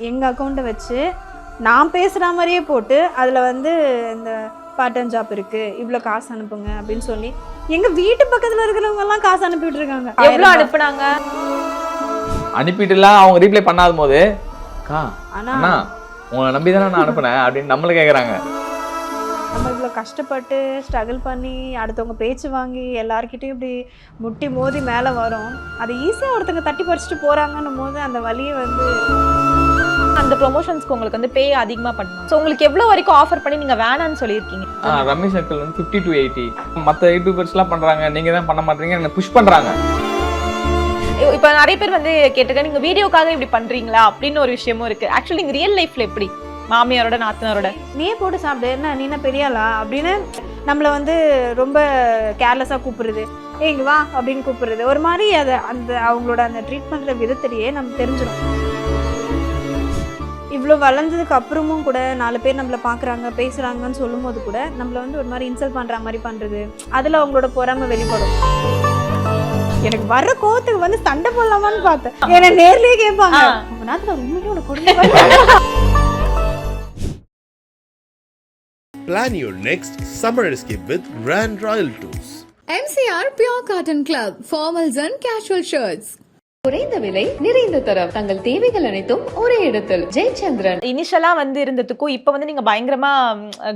எங்கள் அக்கௌண்ட்டை வச்சு நான் பேசுகிற மாதிரியே போட்டு அதில் வந்து இந்த பார்ட் டைம் ஜாப் இருக்குது, இவ்வளோ காசு அனுப்புங்க அப்படின்னு சொல்லி எங்கள் வீட்டு பக்கத்தில் இருக்கிறவங்கெல்லாம் காசு அனுப்பிட்டு இருக்காங்க. எவ்வளோ அனுப்புனாங்க? அனுப்பிட்டுலாம் அவங்க ரீப்ளை பண்ணாத போது அண்ணா உங்களை நம்பி தானே நான் அனுப்புனேன் அப்படின்னு நம்மள கேட்குறாங்க. நம்ம இவ்வளோ கஷ்டப்பட்டு ஸ்ட்ரகிள் பண்ணி அடுத்தவங்க பேச்சு வாங்கி எல்லாருக்கிட்டையும் இப்படி முட்டி மோதி மேலே வரும். அது ஈஸியாக ஒருத்தங்க தட்டி பறிச்சுட்டு போகிறாங்கன்னும் போது அந்த வழியை வந்து அந்த ப்ரொமோஷன்ஸ்க்கு உங்களுக்கு வந்து பே அதிகமாக பண்ணுவோம். ஸோ உங்களுக்கு எவ்வளோ வரைக்கும் ஆஃபர் பண்ணி நீங்கள் வேணான்னு சொல்லியிருக்கீங்க? ரமேஷ் அங்கிள் வந்து 50 to 80 மற்ற யூடியூபர்ஸ்லாம் பண்ணுறாங்க, நீங்கள் தான் பண்ண மாட்டீங்க, என்ன புஷ் பண்ணுறாங்க. இப்போ நிறைய பேர் வந்து கேட்டிருக்கேன், நீங்கள் வீடியோக்காக இப்படி பண்ணுறீங்களா அப்படின்னு ஒரு விஷயமும் இருக்குது. ஆக்சுவலி நீங்கள் ரியல் லைஃப்பில் எப்படி மாமியாரோட நாத்தனாரோட நீயே போட்டு சாப்பிடு, என்ன நீ என்ன பெரியாளா அப்படின்னு நம்மளை வந்து ரொம்ப கேர்லெஸ்ஸாக கூப்பிடுறது, இங்கே வா அப்படின்னு கூப்பிடுறது, ஒரு மாதிரி அதை அந்த அவங்களோட அந்த ட்ரீட் பண்ணுற விதத்திலேயே நம்ம தெரிஞ்சிடும். இவ்வளோ வளர்ந்ததுக்கு அப்புறமும் கூட 4 பேர் நம்மளை பார்க்குறாங்க பேசுகிறாங்கன்னு சொல்லும் போது கூட நம்மளை வந்து ஒரு மாதிரி இன்சல்ட் பண்ணுற மாதிரி பண்ணுறது, அதில் அவங்களோட பொறாமை வெளிப்படும். எனக்கு வர்ற கோவத்துக்கு வந்து சண்டை போடலாமான்னு பார்த்தேன். என்னை நேர்லேயே கேட்பாங்க, உங்க நாத்துல உண்மையிலே உனக்கு கொடுங்க. Plan your next summer escape with Grand Royal Tours. MCR Pure Cotton Club, formals and casual shirts. குறைந்த விலை நிறைந்த தரம், தங்கள் தேவைகள் அனைத்தும் ஒரே இடத்தில். ஜெயச்சந்திரன். இனிஷியலா வந்து இருந்ததுக்கும் இப்போ வந்து நீங்க பயங்கரமா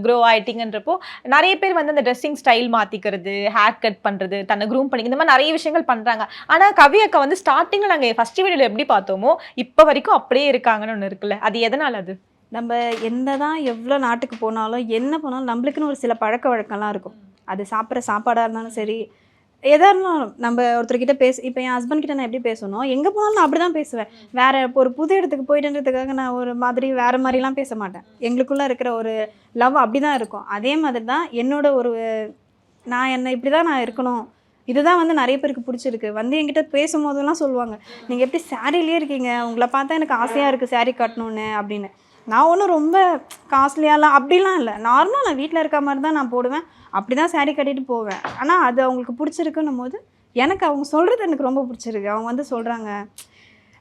க்ரோ ஆயிட்டீங்கன்றப்போ நிறைய பேர் வந்து அந்த ட்ரெஸ்ஸிங் ஸ்டைல் மாத்திக்கிறது, ஹேர் கட் பண்றது, தன்னை க்ரூம் பண்ணி இந்த மாதிரி நிறைய விஷயங்கள் பண்றாங்க. ஆனா கவி அக்கா வந்து ஸ்டார்டிங்ல நாங்க ஃபர்ஸ்ட் வீடியோல எப்படி பார்த்தோமோ இப்போ வரைக்கும் அப்படியே இருக்காங்கன்னு ஒன்று இருக்குல்ல, அது எதனால? அது நம்ம என்னதான் எவ்வளோ நாட்டுக்கு போனாலும் என்ன போனாலும் நம்மளுக்குன்னு ஒரு சில பழக்க வழக்கம்லாம் இருக்கும். அது சாப்பிட்ற சாப்பாடாக இருந்தாலும் சரி, எதாக இருந்தாலும் நம்ம ஒருத்தர்கிட்ட இப்போ என் ஹஸ்பண்ட் கிட்ட நான் எப்படி பேசணும், எங்கே போனாலும் நான் அப்படி தான் பேசுவேன். வேறு ஒரு புது இடத்துக்கு போயிட்டுன்றதுக்காக நான் ஒரு மாதிரி வேறு மாதிரிலாம் பேச மாட்டேன். எங்களுக்குள்ளே இருக்கிற ஒரு லவ் அப்படி தான் இருக்கும். அதே மாதிரி தான் என்னோட ஒரு நான் என்ன இப்படி தான் நான் இருக்கணும், இதுதான் வந்து நிறைய பேருக்கு பிடிச்சிருக்கு. வந்து என்கிட்ட பேசும்போதெல்லாம் சொல்லுவாங்க, நீங்கள் எப்படி சாரிலேயே இருக்கீங்க, உங்களை பார்த்தா எனக்கு ஆசையாக இருக்குது சாரீ கட்டணுன்னு அப்படின்னு. நான் ஒன்றும் ரொம்ப காஸ்ட்லியாலாம் அப்படிலாம் இல்லை, நார்மலாக நான் வீட்டில் இருக்க மாதிரி தான் நான் போடுவேன், அப்படி தான் சாரீ கட்டிட்டு போவேன். ஆனால் அது அவங்களுக்கு பிடிச்சிருக்குன்னும் போது எனக்கு அவங்க சொல்கிறது எனக்கு ரொம்ப பிடிச்சிருக்கு. அவங்க வந்து சொல்கிறாங்க,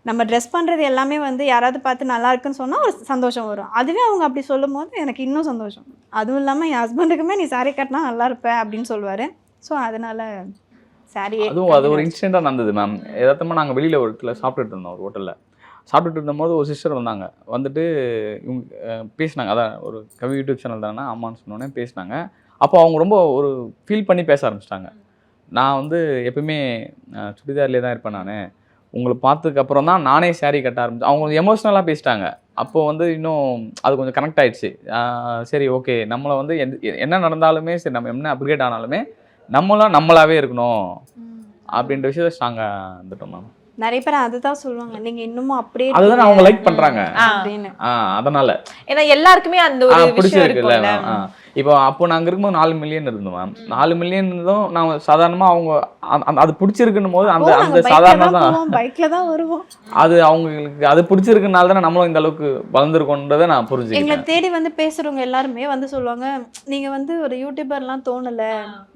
நம்ம ட்ரெஸ் பண்ணுறது எல்லாமே வந்து யாராவது பார்த்து நல்லா இருக்குன்னு சொன்னால் ஒரு சந்தோஷம் வரும். அதுவே அவங்க அப்படி சொல்லும் போது எனக்கு இன்னும் சந்தோஷம். அதுவும் இல்லாமல் என் ஹஸ்பண்டுக்குமே நீ சாரீ கட்டினா நல்லா இருப்பேன் அப்படின்னு சொல்லுவார். ஸோ அதனால் சாரீ அதுவும் அது ஒரு இன்சிடெண்ட்டாக நடந்தது மேம். எதார்த்தமாக நாங்கள் வெளியில் ஒரு இடத்துல சாப்பிட்டுட்டு இருந்தோம், ஒரு ஹோட்டலில் சாப்பிட்டுட்டு இருந்தபோது ஒரு சிஸ்டர் வந்தாங்க. வந்துட்டு இவங்க பேசினாங்க, அதான் ஒரு கவி யூடியூப் சேனல் தானே ஆமான்னு சொன்னோன்னே பேசினாங்க. அப்போ அவங்க ரொம்ப ஒரு ஃபீல் பண்ணி பேச ஆரம்பிச்சிட்டாங்க. நான் வந்து எப்பவுமே சுடிதார்லேயே தான் இருப்பேன், நான் உங்களை பார்த்ததுக்கப்புறம் தான் நானே சாரீ கட்ட ஆரம்பிச்சேன். அவங்க எமோஷ்னலாக பேசிட்டாங்க. அப்போது வந்து இன்னும் அது கொஞ்சம் கனெக்ட் ஆகிடுச்சு. சரி ஓகே, நம்மளை வந்து என்ன நடந்தாலுமே சரி, நம்ம என்ன அப்கிரேட் ஆனாலுமே நம்மளாம் நம்மளாவே இருக்கணும் அப்படின்ற விஷயத்தை ஸ்ட்ராங்காக வந்துட்டோம் மேம். நிறைய பேர் அதுதான் சொல்லுவாங்க, நீங்க இன்னமும் அப்படியே அதுதான் அவங்க லைக் பண்றாங்க அப்படின்னு. அதனால ஏன்னா எல்லாருக்குமே அந்த ஒரு விஷயம் இருக்குல்ல. இப்போ அப்போ நாங்கள் இருக்கும்போது 4 மில்லியன் இருந்தோம் மேம். 4 மில்லியன் இருந்தோம். நாங்கள் சாதாரணமாக அவங்க அது பிடிச்சிருக்குன்னும் போது அந்த அந்த சாதாரண தான் பைக்ல தான் வருவோம். அது அவங்களுக்கு அது பிடிச்சிருக்குனால தானே நம்மளும் இந்த அளவுக்கு வளர்ந்துருக்கோன்றதை நான் புரிஞ்சுக்கிறேன். எங்களை தேடி வந்து பேசுறவங்க எல்லாருமே வந்து சொல்லுவாங்க, நீங்க வந்து ஒரு யூடியூபர்லாம் தோணல,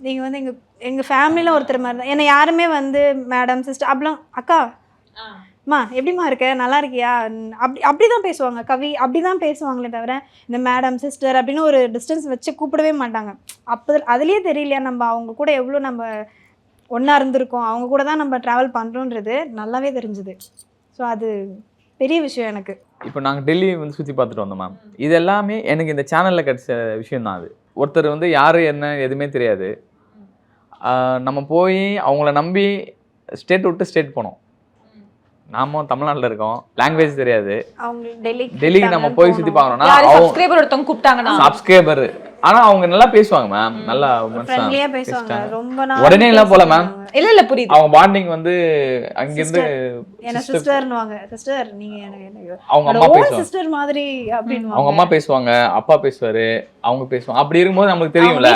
நீங்க வந்து எங்க ஃபேமிலியில ஒருத்தர் மாதிரி தான். ஏன்னா யாருமே வந்து மேடம் சிஸ்டர் அப்படிலாம் அக்கா அம்மா எப்படிமா இருக்க நல்லா இருக்கியா அப்படிதான் பேசுவாங்க. கவி அப்படிதான் பேசுவாங்களே தவிர இந்த மேடம் சிஸ்டர் அப்படின்னு ஒரு டிஸ்டன்ஸ் வச்சு கூப்பிடவே மாட்டாங்க. அப்போ அதுலேயே தெரியலையா நம்ம அவங்க கூட எவ்வளோ நம்ம ஒன்றா இருந்திருக்கோம், அவங்க கூட தான் நம்ம ட்ராவல் பண்ணுறோன்றது நல்லாவே தெரிஞ்சுது. ஸோ அது பெரிய விஷயம் எனக்கு. இப்போ நாங்கள் டெல்லி வந்து சுற்றி பார்த்துட்டு வந்தோம் மேம். இது எல்லாமே எனக்கு இந்த சேனலில் கிடச்ச விஷயம் தான். அது ஒருத்தர் வந்து யார் என்ன எதுவுமே தெரியாது, நம்ம போய் அவங்கள நம்பி ஸ்டேட் விட்டு ஸ்டேட் போனோம். நாம தமிழ்நாட்டில் இருக்கோம், லாங்குவேஜ் தெரியாது. டெல்லிக்கு நம்ம போய் சுற்றி பார்க்கணும்னா சப்ஸ்கிரைபர் ஒருத்தவங்க கூப்பிட்டாங்கன்னா சப்ஸ்கிரைபர், ஆனால் அவங்க நல்லா பேசுவாங்க மேம், நல்லா உடனே எல்லாம் போல மேம். இல்ல புரியுது. அவங்க பாண்டிங் வந்து அங்கிருந்து அவங்க அம்மா பேசுவாங்க, அவங்க அம்மா பேசுவாங்க, அப்பா பேசுவாரு, அவங்க பேசுவாங்க. அப்படி இருக்கும்போது நம்மளுக்கு தெரியும்ல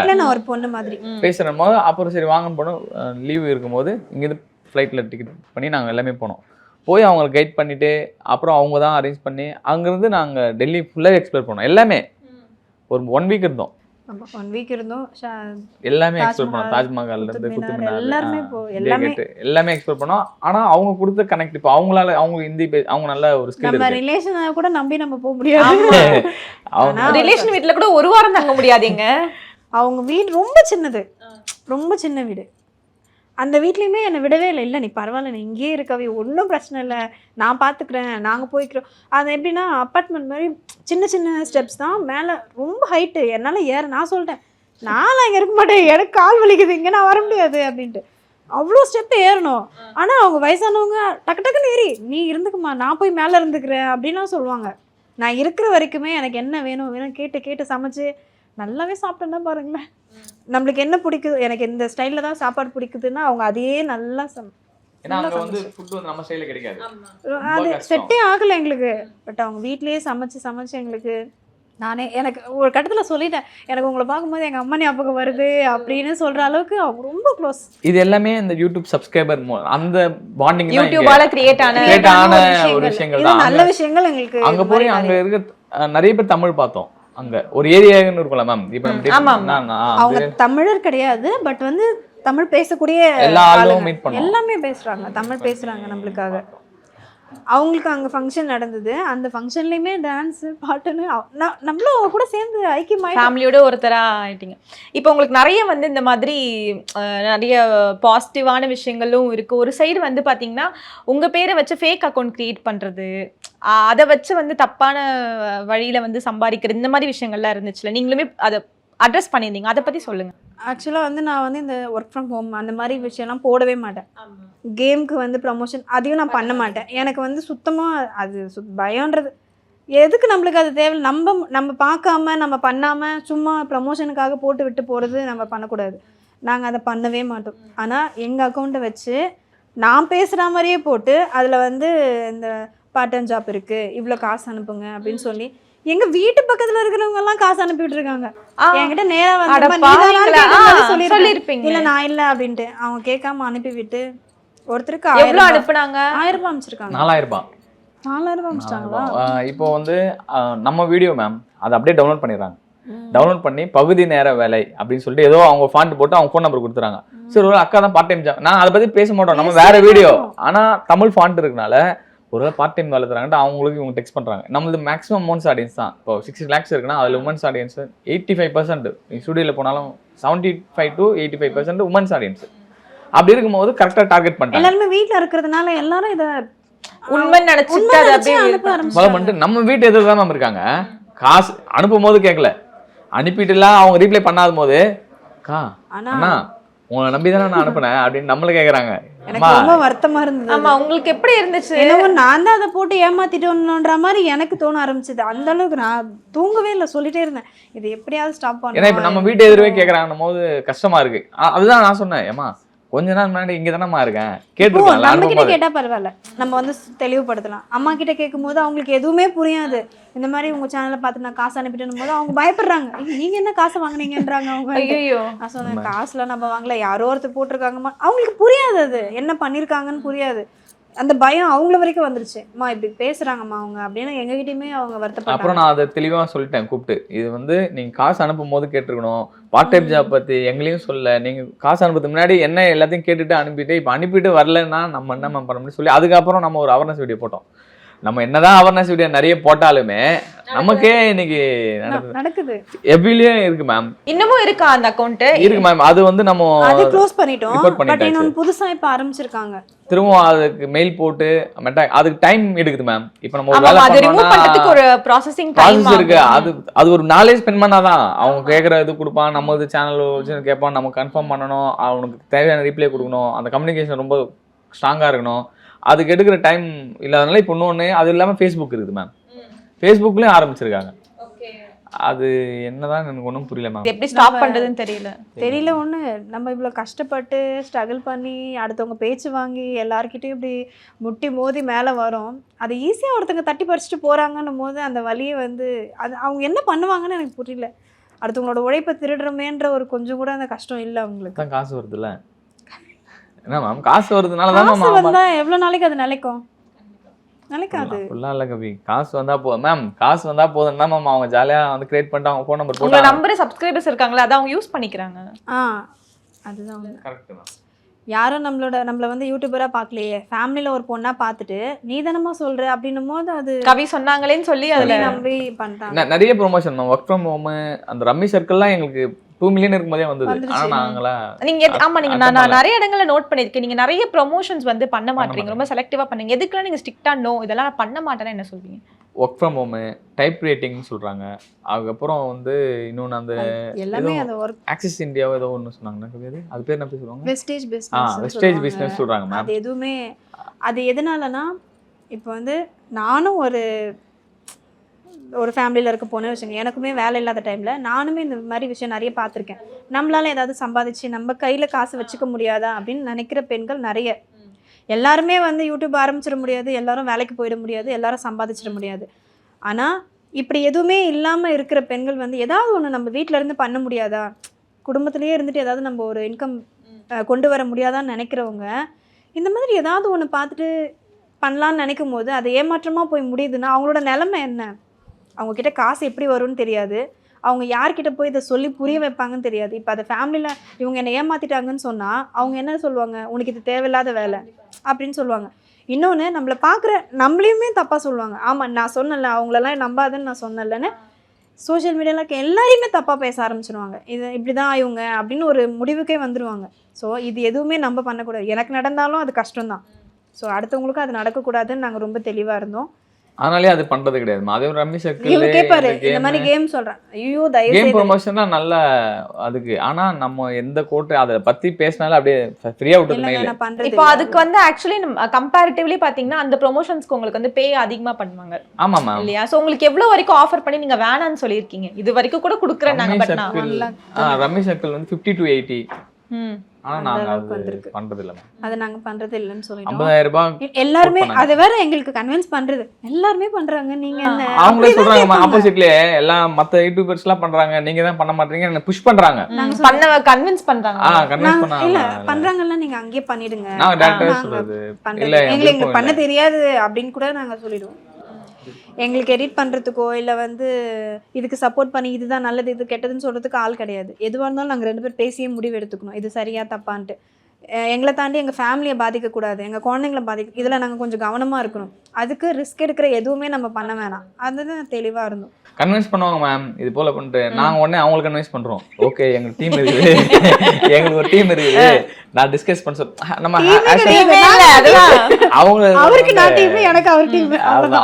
பேசுற போது. அப்புறம் சரி வாங்க போனோம், லீவு இருக்கும்போது இங்கிருந்து ஃப்ளைட்டில் டிக்கெட் பண்ணி நாங்கள் எல்லாமே போனோம். போய் அவங்களை கைட் பண்ணிவிட்டு அப்புறம் அவங்க தான் அரேஞ்ச் பண்ணி அங்கேருந்து நாங்கள் டெல்லி ஃபுல்லாக எக்ஸ்ப்ளோர் பண்ணோம். எல்லாமே ஒரு 1 வீக் இருந்தோம். ஆமா 1 வீக் இருந்தோம். எல்லாமே எக்ஸ்ப்ளோர் பண்ணோம். தாஜ்மஹால், தாஜ்மஹால்ல இருந்து குத்துப் குத்துப் மினார் மினார், எல்லாருமே இந்தியா கேட் எல்லாமே எக்ஸ்ப்ளோர் பண்ணோம். ஆனா அவங்க கொடுத்த கனெக்ட் இப்போ அவங்களால அவங்க ஹிந்தி அவங்க நல்ல ஒரு ஸ்கில் நம்ம இருக்கு. ரிலேஷனை கூட நம்பி நம்ம போக முடியாது. அவங்க ஆனா ரிலேஷன் வீட்ல கூட ஒரு வாரம் தங்க முடியாதுங்க. அவங்க வீடு ரொம்ப சின்னது, ரொம்ப சின்ன வீடு. அந்த வீட்லேயுமே என்னை விடவே இல்லை. இல்லை நீ பரவாயில்ல, நீ இங்கேயே இருக்கவே ஒன்றும் பிரச்சனை இல்லை, நான் பார்த்துக்கிறேன், நாங்கள் போய்க்கிறோம். அது எப்படின்னா அப்பார்ட்மெண்ட் மாதிரி சின்ன சின்ன ஸ்டெப்ஸ் தான், மேலே ரொம்ப ஹைட்டு, என்னால் நான் சொல்லிட்டேன் நான்லாம் இங்கே இருக்க மாட்டேன், எனக்கு கால் வலிக்குது, இங்கே நான் வர முடியாது அப்படின்ட்டு. அவ்வளோ ஸ்டெப்பு ஏறணும். ஆனால் அவங்க வயசானவங்க டக்கு டக்குன்னு ஏறி நீ இருந்துக்குமா, நான் போய் மேலே இருந்துக்கிறேன் அப்படின்லாம் சொல்லுவாங்க. நான் இருக்கிற வரைக்குமே எனக்கு என்ன வேணும் வேணும் கேட்டு கேட்டு சமைச்சு நல்லாவே சாப்பிட்டேன்னா பாருங்களேன். நம்மளுக்கு என்ன பிடிக்குது, எனக்கு இந்த ஸ்டைலில் தான் சாப்பாடு பிடிக்குதுன்னா அவங்க அதையே நல்லா ஏன்னா அங்க வந்து ஃபுட் வந்து நம்ம ஸ்டைல்ல கிடைக்காது. அது செட்டே ஆகலை எங்களுக்கு. பட் அவங்க வீட்லேயே சமைச்சு எங்களுக்கு நானே எனக்கு ஒரு கட்டத்தில் சொல்லிட்டேன், எனக்கு உங்களை பார்க்கும்போது எங்கள் அம்மா ஞாபகம் வருது அப்படின்னு சொல்கிற அளவுக்கு அவங்க ரொம்ப க்ளோஸ். இது எல்லாமே இந்த யூடியூப் சப்ஸ்கிரைபர் அந்த பாண்டிங் தான் யூடியூபால கிரியேட் ஆன ஒரு விஷயங்கள் தான். நல்ல விஷயங்கள் எங்களுக்கு. அங்க போய் அங்க இருக்க நிறைய பேர் தமிழ் பார்த்தோம். அங்க ஒரு ஏரியான்னு இருக்கும்ல மேம், இப்போ அவங்க தமிழர் கிடையாது, பட் வந்து தமிழ் பேசக்கூடிய எல்லா ஆளும் மீட் பண்ணுவோம், எல்லாமே பேசுறாங்க, தமிழ் பேசுறாங்க நம்மளுக்காக. அவங்களுக்கு அங்கே ஃபங்க்ஷன் நடந்தது, அந்த ஃபங்க்ஷன்லேயுமே டான்ஸு பாட்டுன்னு நம்மளும் அவங்க கூட சேர்ந்து ஐக்கியமாக ஃபேமிலியோட ஒருத்தரா ஆயிட்டீங்க. இப்போ உங்களுக்கு நிறைய வந்து இந்த மாதிரி நிறைய பாசிட்டிவான விஷயங்களும் இருக்கு. ஒரு சைடு வந்து பார்த்தீங்கன்னா உங்கள் பேரை வச்சு ஃபேக் அக்கௌண்ட் கிரியேட் பண்ணுறது, அதை வச்சு வந்து தப்பான வழியில் வந்து சம்பாதிக்கிறது, இந்த மாதிரி விஷயங்கள்லாம் இருந்துச்சுல, நீங்களுமே அதை அட்ரஸ் பண்ணியிருந்தீங்க, அதை பற்றி சொல்லுங்கள். ஆக்சுவலாக வந்து நான் வந்து இந்த ஒர்க் ஃப்ரம் ஹோம் அந்த மாதிரி விஷயம்லாம் போடவே மாட்டேன். கேமுக்கு வந்து ப்ரமோஷன் அதையும் நான் பண்ண மாட்டேன். எனக்கு வந்து சுத்தமாக அது பயம்ன்றது எதுக்கு நம்மளுக்கு அது தேவை. நம்ம பார்க்காம நம்ம பண்ணாமல் சும்மா ப்ரமோஷனுக்காக போட்டு விட்டு போகிறது நம்ம பண்ணக்கூடாது. நாங்கள் அதை பண்ணவே மாட்டோம். ஆனால் எங்கள் அக்கௌண்ட்டை வச்சு நான் பேசுகிற மாதிரியே போட்டு அதில் வந்து இந்த பார்ட் டைம் ஜாப் இருக்குது, இவ்வளோ காசு அனுப்புங்க அப்படின்னு சொல்லி எங்க வீட்டு பக்கத்துல இருக்கிறவங்க எல்லாம் காசு அனுப்பிட்டு இருக்காங்க. என்கிட்ட நேரா வந்து சொல்லிருப்பீங்க, இல்ல நான் இல்ல அப்படின்ட்டு அவங்க கேட்காம அனுப்பி விட்டு ஒருத்தருக்கு எவ்வளவு அனுப்புனாங்க? 1000 ரூபாய் அனுப்பிச்சிருக்காங்க. 4000 ரூபாய். 4000 ரூபாய் அனுப்பிச்சிட்டாங்களா? இப்போ வந்து நம்ம வீடியோ மேம் அதை அப்படியே டவுன்லோட் பண்ணிடுறாங்க. டவுன்லோட் பண்ணி பகுதி நேர வேலை அப்படின்னு சொல்லிட்டு ஏதோ அவங்க ஃபாண்ட் போட்டு அவங்க ஃபோன் நம்பர் கொடுத்துறாங்க. சரி ஒரு அக்கா தான் பார்ட் டைம் ஜாப், நான் அதை பத்தி பேச மாட்டோம், நம்ம வேற வீடியோ. ஆனா தமிழ் ஃபாண்ட் இருக்கனால ஒரு பார்ட் டைம் வேலை தராங்கட்டு அவங்களுக்கு இவங்க டெக்ஸ்ட் பண்ணுறாங்க. நம்மளது மேக்ஸிமம் உமன்ஸ் ஆடியன்ஸ் தான். இப்போ 60 lakhs இருக்குன்னா அதில் உமன்ஸ் ஆடியன்ஸ் 85%, ஸ்டுடியோவில் போனாலும் 75 to 85% உமன்ஸ் ஆடியன்ஸ். அப்படி இருக்கும்போது கரெக்டாக டார்கெட் பண்ணிட்டாங்க. எல்லாருமே வீட்டில் இருக்கிறதுனால எல்லாரும் இதை உண்மை நினைச்சிட்டு நம்ம வீட்டு எதிர்த்து தான் நம்ம இருக்காங்க. காசு அனுப்பும் போது கேட்கல, அனுப்பிட்டுலாம் அவங்க ரீப்ளை பண்ணாத போது அண்ணா உங்களை நம்பிதானே நான் அனுப்புனேன் அப்படின்னு நம்மள கேக்குறாங்க. எனக்கு ரொம்ப வருத்தமா இருந்தது. ஆமா, உங்களுக்கு எப்படி இருந்துச்சு? என்னவோ நான் தான் அதை போட்டு ஏமாத்திட்டோன்ற மாதிரி எனக்கு தோண ஆரம்பிச்சது. அந்த அளவுக்கு நான் தூங்கவே இல்லை, சொல்லிட்டே இருந்தேன் இது எப்படியாவது ஸ்டாப் பண்ணணும். ஏன்னா இப்ப நம்ம வீட்டு எதிர்வே கேக்குறாங்கன்னும் போது கஷ்டமா இருக்கு. அதுதான் நான் சொன்னேன், ஏமா கொஞ்ச நாள் முன்னாடி இங்க தானம்மா இருக்கேன், கேட்டுருக்கலாம். நம்ம கிட்ட கேட்டா பரவாயில்ல, நம்ம வந்து தெளிவுபடுத்தலாம். அம்மா கிட்ட கேட்கும் போது அவங்களுக்கு எதுவுமே புரியாது. இந்த மாதிரி உங்க சேனலை பார்த்து நான் காசு அனுப்பிட்டேன் போது அவங்க பயப்படுறாங்க, நீங்க என்ன காசு வாங்கினீங்கன்றாங்க அவங்க. ஐயோ, நான் சொன்னேன் காசுலாம் நம்ம வாங்கல, யாரோ ஒருத்தர் போட்டிருக்காங்கம்மா. அவங்களுக்கு புரியாது, அது என்ன பண்ணிருக்காங்கன்னு புரியாது. அந்த பயம் அவங்கள வரைக்கும் வந்துருச்சு. அம்மா இப்படி பேசுறாங்கம்மா அவங்க அப்படின்னு எங்ககிட்டயுமே அவங்க வருத்தப்பட்டாங்க. அப்புறம் நான் அதை தெளிவா சொல்லிட்டேன் கூப்பிட்டு, இது வந்து நீங்க காசு அனுப்பும் போது கேட்டிருக்கணும், பார்ட் டைம் ஜாப் பத்தி எங்களையும் சொல்ல, நீங்க காசு அனுப்புறதுக்கு முன்னாடி என்ன எல்லாத்தையும் கேட்டுட்டு அனுப்பிட்டு இப்போ அனுப்பிட்டு வரலன்னா நம்ம என்ன பண்ண முடியும் சொல்லி அதுக்கப்புறம் நம்ம ஒரு அவேர்னஸ் வீடியோ போட்டோம். நம்ம என்னதான் அவேர்னஸ் வீடியோ நிறைய போட்டாலுமே நமக்கே இன்னைக்கு நடக்குது. எவ்விலயும் இருக்கு மேம், இன்னமும் இருக்கா அந்த அக்கவுண்ட்? இருக்கு மேம். அது வந்து நம்ம அது க்ளோஸ் பண்ணிட்டோம். பட் இன்னொன்னு புதுசா இப்ப ஆரம்பிச்சிருக்காங்க. திரும்பவும் அதுக்கு மெயில் போட்டு அதுக்கு டைம் எடுக்குது மேம். இப்போ நம்ம ஒரு வேலை பண்றதுக்கு ஒரு ப்ராசஸிங் டைம் இருக்கு. அது ஒரு நாலேஜ் ஸ்பெண்ட் பண்ணாதான் அவங்க கேட்குற இது கொடுப்பான். நம்ம இது சேனல் கேட்பான், நம்ம கன்ஃபார்ம் பண்ணணும், அவனுக்கு தேவையான ரீப்ளை கொடுக்கணும், அந்த கம்யூனிகேஷன் ரொம்ப ஸ்ட்ராங்கா இருக்கணும். அதுக்கு எடுக்கிற டைம் இல்லாதனால இப்போ இன்னொன்று அது இல்லாமல் ஃபேஸ்புக் இருக்குது மேம். ஃபேஸ்புக்லேயும் ஆரம்பிச்சிருக்காங்க. அது என்னதான் எனக்கு ஒன்றும் புரியல மேம், எப்படி ஸ்டாப் பண்ணுறதுன்னு தெரியல. ஒன்று நம்ம இவ்வளோ கஷ்டப்பட்டு ஸ்ட்ரகிள் பண்ணி அடுத்தவங்க பேச்சு வாங்கி எல்லாருக்கிட்டையும் இப்படி முட்டி மோதி மேலே வரோம். அது ஈஸியாக ஒருத்தங்க தட்டி பறிச்சுட்டு போகிறாங்கன்னும் போது அந்த வழியை வந்து அது அவங்க என்ன பண்ணுவாங்கன்னு எனக்கு புரியல. அடுத்தவங்களோட உழைப்பை திருடுறமேன்ற ஒரு கொஞ்சம் கூட அந்த கஷ்டம் இல்லை அவங்களுக்கு. தான் காசு வருதுல்ல என்ன மேம், காசு வருதுனால தான் காசு வந்தா எவ்வளோ நாளைக்கு அது நிலைக்கும்? நினைக்காது. அப்படிலாம் இல்லை கவி. காசு வந்தா போதும் மேம், காசு வந்தா போதும் தான் மேம். அவங்க ஜாலியா வந்து கிரியேட் பண்ணிட்டு அவங்க ஃபோன் நம்பர் உங்க போட்டு நம்பர் சப்ஸ்கிரைபர்ஸ் இருக்காங்களா, அதை அவங்க யூஸ் பண்ணிக்கிறாங்க. அதுதான் உண்மை. கரெக்ட் தான். யாரும் நம்மள வந்து யூடியூபரா பார்க்கலையே, ஃபேமிலியில ஒரு பொண்ணா பார்த்துட்டு நீ தானமா சொல்ற அப்படின்னும் போது அது கவி சொன்னாங்களேன்னு சொல்லி அதுல நம்பி பண்றாங்க. நிறைய promotion ma'am. Work from home அந்த ரம்மி சர்க்கிள்லாம் எங்களுக்கு 2 மில்லியன் இருக்கும்போதே வந்தது. ஆனா நாங்களா நீங்க ஆமா நீங்க நான் நிறைய இடங்கள்ல நோட் பண்ணிருக்கேன். நீங்க நிறைய ப்ரொமோஷன்ஸ் வந்து பண்ண மாட்டீங்க, ரொம்ப செலக்டிவா பண்ணீங்க. எதுக்குலாம் நீங்க ஸ்ட்ரிக்ட்டா நோ இதெல்லாம் நான் பண்ண மாட்டேன்னா என்ன சொல்வீங்க? ஒர்க் ஃப்ரம் ஹோம், டைப் ரைட்டிங்னு சொல்றாங்க. அதுக்கப்புறம் வந்து இன்னொன்று அந்த எல்லாமே அந்த ஒர்க் ஆக்சிஸ் இந்தியாவோ ஏதோ ஒன்று சொன்னாங்க. அது பேர் என்ன பேர் சொல்லுவாங்க? Wastage business. வெஸ்டேஜ் பிசினஸ் சொல்றாங்க மேம். அது எதுவுமே அது எதனாலனா இப்போ வந்து நானும் ஒரு ஃபேமிலியில் இருக்க போனேன்னு வச்சுங்க, எனக்குமே வேலை இல்லாத டைமில் நானுமே இந்த மாதிரி விஷயம் நிறைய பார்த்துருக்கேன். நம்மளால ஏதாவது சம்பாதிச்சு நம்ம கையில் காசு வச்சுக்க முடியாதா அப்படின்னு நினைக்கிற பெண்கள் நிறைய. எல்லாருமே வந்து யூடியூப் ஆரம்பிச்சிட முடியாது, எல்லாரும் வேலைக்கு போயிட முடியாது, எல்லாரும் சம்பாதிச்சிட முடியாது. ஆனால் இப்படி எதுவுமே இல்லாமல் இருக்கிற பெண்கள் வந்து ஏதாவது ஒன்று நம்ம வீட்டில் இருந்து பண்ண முடியாதா, குடும்பத்திலேயே இருந்துட்டு ஏதாவது நம்ம ஒரு இன்கம் கொண்டு வர முடியாதான்னு நினைக்கிறவங்க இந்த மாதிரி ஏதாவது ஒன்று பார்த்துட்டு பண்ணலான்னு நினைக்கும் போது அது ஏமாற்றமாக போய் முடியுதுன்னா அவங்களோட நிலைமை என்ன? அவங்கக்கிட்ட காசு எப்படி வரும்னு தெரியாது, அவங்க யார்கிட்ட போய் இதை சொல்லி புரிய வைப்பாங்கன்னு தெரியாது. இப்போ அதை ஃபேமிலியில் இவங்க என்னை ஏமாற்றிட்டாங்கன்னு சொன்னால் அவங்க என்ன சொல்லுவாங்க, உனக்கு இது தேவையில்லாத வேலை அப்படின்னு சொல்லுவாங்க. இன்னொன்று நம்மளை பார்க்குற நம்மளையுமே தப்பாக சொல்லுவாங்க. ஆமாம் நான் சொன்னல, அவங்களெல்லாம் நம்பாதுன்னு நான் சொன்னலன்னு சோஷியல் மீடியாவில் எல்லாரையுமே தப்பாக பேச ஆரம்பிச்சிடுவாங்க. இது இப்படி தான் இவங்க அப்படின்னு ஒரு முடிவுக்கே வந்துடுவாங்க. ஸோ இது எதுவுமே நம்ம பண்ணக்கூடாது. எனக்கு நடந்தாலும் அது கஷ்டம்தான். ஸோ அடுத்தவங்களுக்கும் அது நடக்கக்கூடாதுன்னு நாங்கள் ரொம்ப தெளிவாக இருந்தோம். அதனாலே அது பண்றது கிடையாது. அதே ரம்மி சர்க்கிள் இவங்க கேட்பாரு இந்த மாதிரி கேம் சொல்கிறேன், ஐயோ தயவு கேம் செய்து ப்ரொமோஷன்னா நல்ல அதுக்கு. ஆனா நம்ம எந்த கோட்டை அதை பத்தி பேசினாலும் அப்படியே ஃப்ரீயா விட்டுது இல்லைங்க மெயில். நான் பண்ணுறது. இப்போ அதுக்கு வந்து ஆக்சுவலி கம்பேரிட்டிவ்லி பாத்தீங்கன்னா அந்த ப்ரொமோஷன்ஸ்க்கு உங்களுக்கு வந்து பே அதிகமா பண்ணுவாங்க ஆமா மேம். இல்லையா? சோ உங்களுக்கு எவ்வளவு வரைக்கும் ஆஃபர் பண்ணி நீங்க வேணான்னு சொல்லியிருக்கீங்க? இது வரைக்கும் கூட கொடுக்குறேன் நாங்க, பட் நான் ரம்மி சர்க்கிள் வந்து 50 to 80. ஆனா நாங்க அளவுக்கு அது வந்திருக்கு. பண்றது இல்ல மேம். அதை நாங்கள் பண்ணுறது இல்லைன்னு சொல்லிட்டோம். 50,000 ரூபாய் எல்லாருமே பண்ணாங்க. அதை வேற எங்களுக்கு கன்வின்ஸ் பண்றது, எல்லாருமே பண்றாங்க நீங்க என்ன அவங்களே சொல்றாங்க ஆப்போசிட்லயே எல்லாம் மத்த யூடியூபர்ஸ் எல்லாம் பண்றாங்க, நீங்க தான் பண்ண மாட்டீங்க, என்ன புஷ் பண்றாங்க. பண்ண கன்வின்ஸ் பண்றாங்க. கன்வின்ஸ் நாங்க- இல்ல பண்ணாங்க. பண்றாங்கல்ல, நீங்க அங்கேயே பண்ணிடுங்க, நான் டேரக்டா நாங்க சொல்றது பண்றது இல்ல, எங்களுக்கு விருப்பம் பண்ண இல்ல. தெரியாது அப்படின்னு கூட நாங்க சொல்லிடுவோம். எங்களுக்கு எடிட் பண்றதுக்கோ இல்ல வந்து இதுக்கு சப்போர்ட் பண்ணி இதுதான் நல்லது இது கெட்டதுன்னு சொல்றதுக்கு ஆள் கிடையாது. எதுவா இருந்தாலும் நாங்க 2 பேர் பேசியே முடிவு எடுத்துக்கணும், இது சரியா தப்பான்ட்டு. எங்களை தாண்டி எங்கள் ஃபேமிலியை பாதிக்கக்கூடாது, எங்கள் குழந்தைங்களை பாதிக்க, இதில் நாங்கள் கொஞ்சம் கவனமாக இருக்கணும். அதுக்கு ரிஸ்க் எடுக்கிற எதுவுமே நம்ம பண்ண வேணாம், அதுதான் தெளிவாக இருந்தோம். கன்வின்ஸ் பண்ணுவாங்க மேம் இது போல பண்ணிட்டு. நாங்க உடனே அவங்களுக்கு கன்வின்ஸ் பண்றோம். ஓகே எங்க டீம் இருக்குது, எங்களுக்கு ஒரு டீம் இருக்குது, நான் டிஸ்கஸ் பண்ண நம்ம அவங்க அவருக்கு நான் டீம், எனக்கு அவர் டீம்.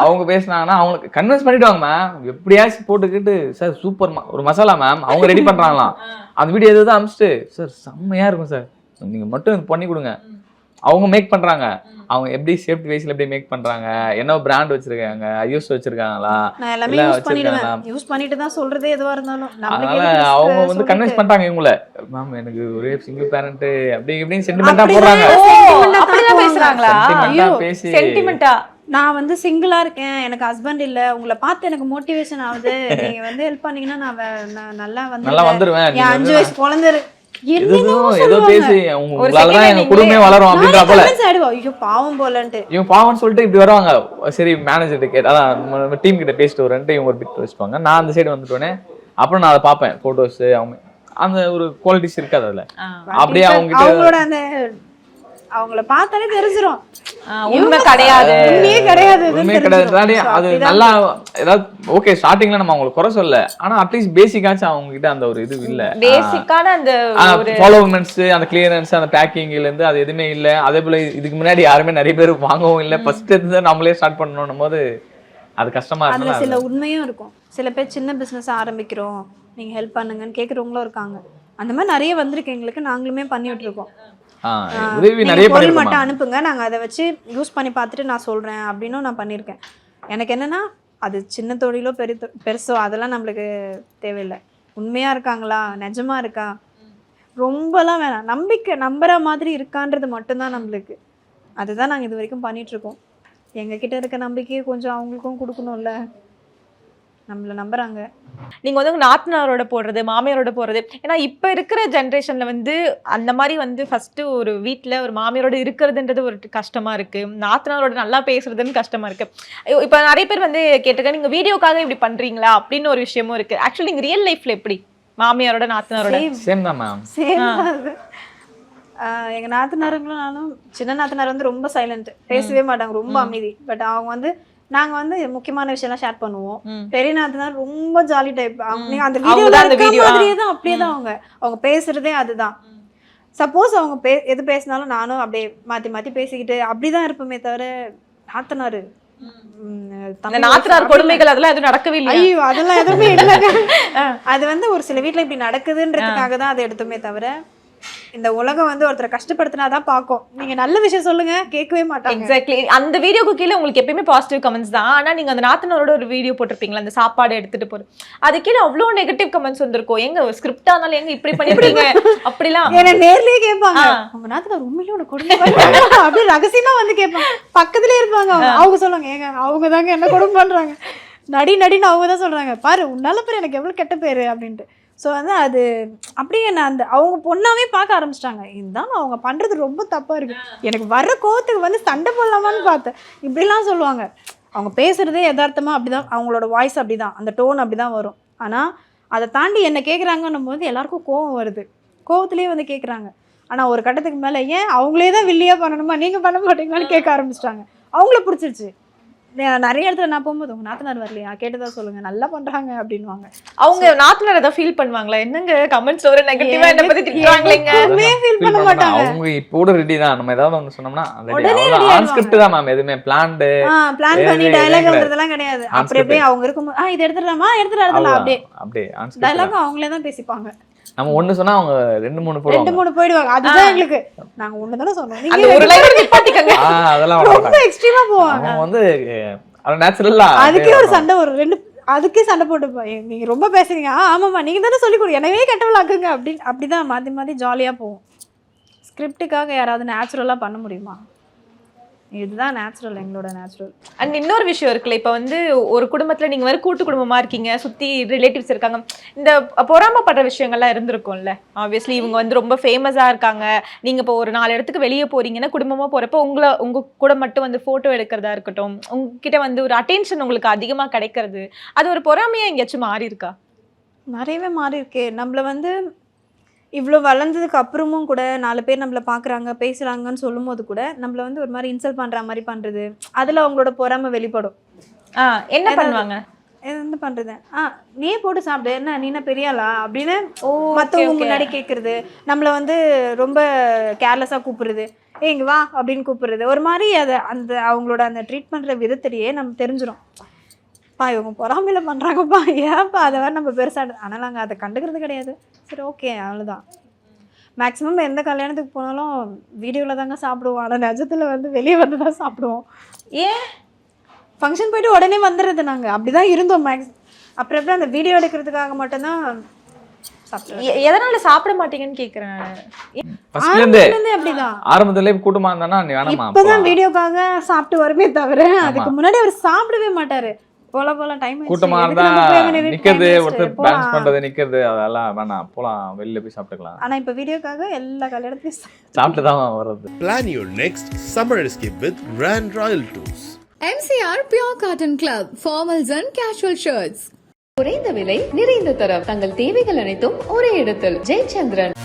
அவங்க பேசினாங்கன்னா அவங்களுக்கு கன்வின்ஸ் பண்ணிடுவாங்க மேம். எப்படியாச்சும் போட்டுக்கிட்டு சார் சூப்பர் ஒரு மசாலா மேம் அவங்க ரெடி பண்றாங்களாம். அந்த வீடியோ எதுதான் அமிச்சிட்டு சார் செம்மையா இருக்கும் சார், நீங்க மட்டும் பண்ணி கொடுங்க. அவங்க மேக் பண்றாங்க, அவங்க எப்படி சேஃப்டி வைஸ்ல எப்படி மேக் பண்றாங்க, என்ன பிராண்ட் வச்சிருக்காங்க, ஐஎஸ் வச்சிருக்காங்களா, நான் எல்லாமே யூஸ் பண்ணிடுவேன், யூஸ் பண்ணிட்டு தான் சொல்றதே எதுவா இருந்தாலும். அதனால அவங்க வந்து கன்வின்ஸ் பண்றாங்க இவங்கள. மேம் எனக்கு ஒரே சிங்கிள் பேரண்ட் அப்படி இப்படின்னு சென்டிமெண்டா போடுறாங்க. அப்படிதான் பேசுறாங்களா? சென்டிமெண்டா பேசி சென்டிமெண்டா நான் வந்து சிங்கிளா இருக்கேன், எனக்கு ஹஸ்பண்ட் இல்ல, உங்களை பார்த்து எனக்கு மோட்டிவேஷன் ஆகுது, நீங்க வந்து ஹெல்ப் பண்ணீங்கன்னா நான் நல்லா வந்துருவேன். என் 5 வயசு குழந்தை ஏதோ பேசி உங்களாலதான் எங்க குடும்பமே வளரும் அப்படின்ற போல ஐயோ பாவம் போலன்ட்டு இவங்க பாவம்னு சொல்லிட்டு இப்படி வருவாங்க. சரி மேனேஜர் கேட்டு அதான் டீம் கிட்ட பேசிட்டு வரேன்ட்டு இவங்க ஒரு பிட் வச்சுப்பாங்க. நான் அந்த சைடு வந்துட்டோன்னே அப்புறம் நான் அதை பார்ப்பேன் போட்டோஸ், அவங்க அந்த ஒரு குவாலிட்டிஸ் இருக்காது அதுல. அப்படியே அவங்களோட அந்த அவங்கள பார்த்தாலே தெரிஞ்சிரும் உண்மை கிடையாது, உண்மையே கிடையாது. அது நல்லா ஏதாவது ஓகே ஸ்டார்டிங்ல நம்ம அவங்களுக்கு குறை சொல்ல, ஆனா அட்லீஸ்ட் பேசிக்காச்சும் அவங்க கிட்ட அந்த ஒரு இது இல்ல, பேசிக்கான அந்த ஃபாலோவர்மெண்ட்ஸ், அந்த கிளியரன்ஸ், அந்த பேக்கிங்ல இருந்து அது எதுவுமே இல்ல. அதே போல இதுக்கு முன்னாடி யாருமே நிறைய பேர் வாங்கவும் இல்ல, ஃபர்ஸ்ட் இருந்து நம்மளே ஸ்டார்ட் பண்ணணும் போது அது கஷ்டமா அதுல இருக்கு. சில உண்மையும் இருக்கும். சில பேர் சின்ன பிசினஸ் ஆரம்பிக்கிறோம் நீங்க ஹெல்ப் பண்ணுங்கன்னு கேக்குறவங்களும் இருக்காங்க. அந்த மாதிரி நிறைய வந்திருக்கு எங்களுக்கு, நாங்களுமே பண்ணிட்டு இருக்கோம். உதவி நிறைய பொருள் மட்டும் அனுப்புங்க, நாங்க அதை வச்சு யூஸ் பண்ணி பார்த்துட்டு நான் சொல்றேன் அப்படின்னும் நான் பண்ணியிருக்கேன். எனக்கு என்னன்னா அது சின்ன தொழிலோ பெருசோ அதெல்லாம் நம்மளுக்கு தேவையில்லை. உண்மையா இருக்காங்களா, நிஜமா இருக்கா, ரொம்பலாம் வேணாம், நம்புற மாதிரி இருக்கான்றது மட்டும்தான் நம்மளுக்கு. அதுதான் நாங்கள் இது வரைக்கும் பண்ணிட்டு இருக்கோம். எங்ககிட்ட இருக்க நம்பிக்கையை கொஞ்சம் அவங்களுக்கும் கொடுக்கணும்ல. நம்மள நம்புறாங்க. நீங்க வந்து உங்க நாத்தனாரோட போடுறது, மாமியாரோட போடுறது, ஏன்னா இப்ப இருக்கிற ஜென்ரேஷன்ல வந்து அந்த மாதிரி வந்து ஃபர்ஸ்ட் ஒரு வீட்ல ஒரு மாமியாரோட இருக்கிறதுன்றது ஒரு கஷ்டமா இருக்கு, நாத்தனாரோட நல்லா பேசுறதுன்னு கஷ்டமா இருக்கு. இப்ப நிறைய பேர் வந்து கேட்டிருக்காங்க, நீங்க வீடியோக்காக இப்படி பண்றீங்களா அப்படின்னு ஒரு விஷயமும் இருக்கு. ஆக்சுவலி நீங்க ரியல் லைஃப்ல எப்படி மாமியாரோட நாத்தனாரோட? சேம் தான் மேம். எங்க நாத்தனாருங்களும் நானும், சின்ன நாத்தனார் வந்து ரொம்ப சைலண்ட், பேசவே மாட்டாங்க, ரொம்ப அமைதி. பட் அவங்க வந்து நாங்க வந்து முக்கியமான விஷயம்லாம் ஷேர் பண்ணுவோம். பெரிய நாத்தனார் ரொம்ப ஜாலி டைப். நீங்க அந்த வீடியோல மாதிரியே தான், அப்படியே தான் அவங்க பேசுறதே அதுதான். சப்போஸ் அவங்க எது பேசினாலும் நானும் அப்படியே மாத்தி மாத்தி பேசிக்கிட்டு அப்படிதான் இருப்போமே தவிர நாத்தனாரு நாத்தனார் கொடுமைகள் அதெல்லாம் எதுவும் நடக்கவே இல்லை. ஐயோ அதெல்லாம் எதுவுமே இல்லைங்க. அது வந்து ஒரு சில வீட்டுல இப்படி நடக்குதுன்றதுக்காக தான் அதை எடுத்துமே தவிர, இந்த உலகம் வந்து ஒருத்தரை கஷ்டப்படுத்தினாதான் பாக்கும். நீங்க நல்ல விஷயம் சொல்லுங்க, கேட்கவே மாட்டாங்க. எக்ஸாக்ட்லி. அந்த வீடியோக்கு கீழே உங்களுக்கு எப்பயுமே பாசிட்டிவ் கமெண்ட்ஸ் தான். ஆனா நீங்க அந்த நாத்தனாரோட ஒரு வீடியோ போட்டிருப்பீங்களா, அந்த சாப்பாடு எடுத்துட்டு போறது, அது கீழே அவ்வளவு நெகட்டிவ் கமெண்ட்ஸ் வந்திருக்கும். எங்க ஸ்கிரிப்டா இருந்தாலும் எங்க இப்படி பண்ணிருக்கீங்க அப்படிலாம் என்ன நேர்லயே கேட்பாங்க. உங்க நாத்தனார் உண்மையிலே உனக்கு கொடுமை அப்படியே ரகசியமா வந்து கேட்பாங்க. பக்கத்துலயே இருப்பாங்க. அவங்க சொல்லுவாங்க, ஏங்க அவங்க தாங்க என்ன கொடுமை பண்றாங்க, நடின்னு அவங்க தான் சொல்றாங்க, பாரு உன்னால பேர் எனக்கு எவ்வளவு கெட்ட பேரு அப்படின்ட்டு. ஸோ வந்து அது அப்படியே நான் அந்த அவங்க பொண்ணாவே பார்க்க ஆரம்பிச்சிட்டாங்க. இதுதான் அவங்க பண்ணுறது ரொம்ப தப்பாக இருக்குது. எனக்கு வர்ற கோவத்துக்கு வந்து சண்டை போடலாமான்னு பார்த்தேன். இப்படிலாம் சொல்லுவாங்க. அவங்க பேசுகிறதே யதார்த்தமாக அப்படி தான், அவங்களோட வாய்ஸ் அப்படி தான், அந்த டோன் அப்படி தான் வரும். ஆனால் அதை தாண்டி என்ன கேட்குறாங்கன்னும் போது எல்லாருக்கும் கோவம் வருது. கோவத்துலேயே வந்து கேட்குறாங்க. ஆனால் ஒரு கட்டத்துக்கு மேலே ஏன் அவங்களே தான் வில்லியாக பண்ணணுமா, நீங்கள் பண்ண மாட்டீங்களான்னு கேட்க ஆரம்பிச்சிட்டாங்க. அவங்கள பிடிச்சிருச்சு. நிறைய இடத்துல நான் போகும்போது உங்க நாத்தனார் வரலையா கேட்டதா சொல்லுங்க, நல்லா பண்றாங்க அப்படின்வாங்க. அவங்க நாத்தனார் ஏதாவது ஃபீல் பண்ணுவாங்களா, என்னங்க கமெண்ட்ஸ் ஒரு நெகட்டிவா என்ன பத்தி திட்டுறாங்களேங்க? எதுவுமே ஃபீல் பண்ண மாட்டாங்க. அவங்க இப்போட ரெடி தான். நம்ம ஏதாவது ஒன்று சொன்னோம்னா ஆன் ஸ்கிரிப்ட் தான் மேம். எதுவுமே பிளான் பண்ணி டயலாக் எழுதுறதெல்லாம் கிடையாது. அப்படியே அவங்க இருக்கும்போது இது எடுத்துடலாமா எடுத்துடலாம், அப்படியே டயலாக் அவங்களே தான் பேசிப்பாங்க. நம்ம ஒண்ணு சொன்னா அவங்க 2-3 போயிடுவாங்க. அதுதான் எங்களுக்கு, நாங்க ஒண்ணு தானே சொன்னோம், நீங்க ஒரு லைன் நிப்பாட்டிக்கங்க. அதெல்லாம் ரொம்ப எக்ஸ்ட்ரீமா போவாங்க. அவங்க வந்து அது நேச்சுரலா அதுக்கே ஒரு சண்டை வரும். அதுக்கே சண்டை போட்டுப்போம். நீங்க ரொம்ப பேசுறீங்க, ஆமாமா நீங்க தானே சொல்லி கொடு, எனவே கெட்டவளாக்குங்க அப்படின்னு. அப்படிதான் மாத்தி மாத்தி ஜாலியா போவோம். ஸ்கிரிப்டுக்காக யாராவது நேச்சுரலா பண்ண முடியுமா? இதுதான் நேச்சுரல், எங்களோட நேச்சுரல். அண்ட் இன்னொரு விஷயம் இருக்குல்ல, இப்போ வந்து ஒரு குடும்பத்துல நீங்க வேற கூட்டு குடும்பமா இருக்கீங்க, சுத்தி ரிலேட்டிவ்ஸ் இருக்காங்க, இந்த பொறாமப்படுற விஷயங்கள்லாம் இருந்திருக்கும்ல. ஆப்வியஸ்லி இவங்க வந்து ரொம்ப ஃபேமஸா இருக்காங்க, நீங்க இப்போ ஒரு 4 இடத்துக்கு வெளியே போறீங்கன்னா குடும்பமா போறப்போ உங்க கூட மட்டும் வந்து போட்டோ எடுக்கிறதா இருக்கட்டும், உங்ககிட்ட வந்து ஒரு அட்டென்ஷன் உங்களுக்கு அதிகமா கிடைக்கிறது, அது ஒரு பொறாமையா எங்கேயாச்சும் மாறி இருக்கா? நிறையவே மாறி இருக்கே. நம்மள வந்து இவ்வளோ வளர்ந்ததுக்கு அப்புறமும் கூட 4 பேர் நம்மளை பார்க்குறாங்க பேசுகிறாங்கன்னு சொல்லும் போது கூட நம்மளை வந்து ஒரு மாதிரி இன்சல்ட் பண்ணுற மாதிரி பண்ணுறது, அதில் அவங்களோட பொறாமை வெளிப்படும். என்ன பண்ணுவாங்க, என்ன பண்ணுறது, நீயே போட்டு சாப்பிடு, என்ன நீ என்ன பெரியாளா அப்படின்னு மற்றவங்க முன்னாடி கேட்குறது, நம்மளை வந்து ரொம்ப கேர்லெஸ்ஸாக கூப்பிடுறது, இங்கே வா அப்படின்னு கூப்பிடுறது, ஒரு மாதிரி அதை அந்த அவங்களோட அந்த ட்ரீட் பண்ணுற விதத்திலேயே நம்ம தெரிஞ்சிடும், பா இவங்க பொறாமையில பண்ணுறாங்கப்பா, ஏன்ப்பா அதை வேறு நம்ம பெருசாக. ஆனால் நாங்கள் அதை கண்டுக்கிறது கிடையாது. சரி ஓகே அவ்வளோதான். மேக்ஸிமம் எந்த கல்யாணத்துக்கு போனாலும் வீடியோவில் தாங்க சாப்பிடுவோம், ஆனால் நிஜத்தில் வந்து வெளியே வந்து தான் சாப்பிடுவோம். ஏன் ஃபங்க்ஷன் போயிட்டு உடனே வந்துடுறது, நாங்கள் அப்படி தான் இருந்தோம் அப்புறம் அந்த வீடியோ எடுக்கிறதுக்காக மட்டும்தான் சாப்பிடுவோம். எதனால சாப்பிட மாட்டீங்கன்னு கேட்குறேன். அப்படிதான் ஆரம்பத்துல கூட்டமா இருந்தானா நீ வேணாமா, இப்போதான் வீடியோக்காக சாப்பிட்டு வருமே தவிர அதுக்கு முன்னாடி அவர் சாப்பிடவே மாட்டாரு. போல டைம் கூட்டமா இருந்தா நிக்கிறது, ஒருத்தர் டான்ஸ் பண்றது நிக்கிறது, அதெல்லாம் வேணாம், போலாம் வெளியில போய் சாப்பிட்டுக்கலாம். ஆனா இப்ப வீடியோக்காக எல்லா கல்யாணத்தையும் சாப்பிட்டு தான் வர்றது. Plan your next summer escape with Grand Royal Tours. MCR Pure Cotton Club, formals and casual shirts. குறைந்த விலை நிறைந்த தரம், தங்கள் தேவைகள் அனைத்தும் ஒரே இடத்தில். ஜெயச்சந்திரன்.